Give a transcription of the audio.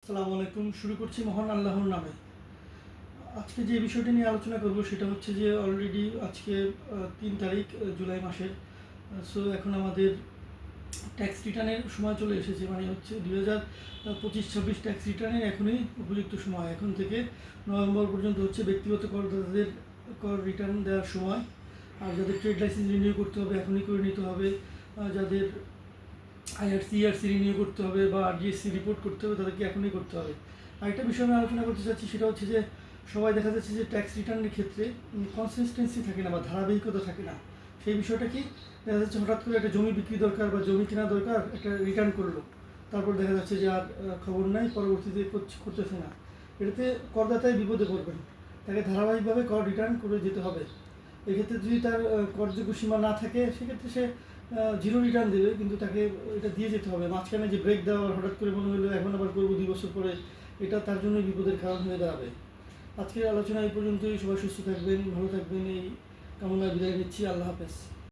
আসসালামু আলাইকুম। শুরু করছি মহান আল্লাহর নামে। আজকে যে বিষয়টি নিয়ে আলোচনা করব সেটা হচ্ছে যে অলরেডি আজকে ৩ তারিখ জুলাই মাসের। সো এখন আমাদের ট্যাক্স রিটার্নের সময় চলে এসেছে, মানে হচ্ছে 2025-26 ট্যাক্স রিটার্নের এখনই উপযুক্ত সময়। এখন থেকে নভেম্বর পর্যন্ত হচ্ছে ব্যক্তিগত করদাতাদের কর রিটার্ন দেওয়ার সময়। আর যাদের ট্রেড লাইসেন্স রিনিউ করতে হবে এখনই করে নিতে হবে। যাদের IRC রিনিউ করতে হবে বা RGSC রিপোর্ট করতে হবে তাদেরকে এখনই করতে হবে। আরেকটা বিষয় আমি আলোচনা করতে চাচ্ছি, সেটা হচ্ছে যে সবাই দেখা যাচ্ছে যে ট্যাক্স রিটার্নের ক্ষেত্রে কনসিস্টেন্সি থাকে না বা ধারাবাহিকতা থাকে না। সেই বিষয়টা কি, দেখা যাচ্ছে হঠাৎ করে একটা জমি বিক্রি দরকার বা জমি কেনা দরকার, একটা রিটার্ন করলো, তারপর দেখা যাচ্ছে যে আর খবর নাই, পরবর্তীতে করতেছে না। এটাতে করদাতায় বিপদে পড়বেন। তাকে ধারাবাহিকভাবে কর রিটার্ন করে যেতে হবে। এক্ষেত্রে যদি তার করযোগ্য সীমা না থাকে সেক্ষেত্রে সে জিরো রিটার্ন দেবে, কিন্তু তাকে এটা দিয়ে যেতে হবে। মাঝখানে যে ব্রেক দেওয়া, হঠাৎ করে মনে হলো এখন আবার করবো 2 বছর পরে, এটা তার জন্যই বিপদের কারণ হয়ে দাঁড়াবে। আজকের আলোচনা এই পর্যন্তই। সবাই সুস্থ থাকবেন, ভালো থাকবেন, এই কামনায় বিদায় নিচ্ছি। আল্লাহ হাফেজ।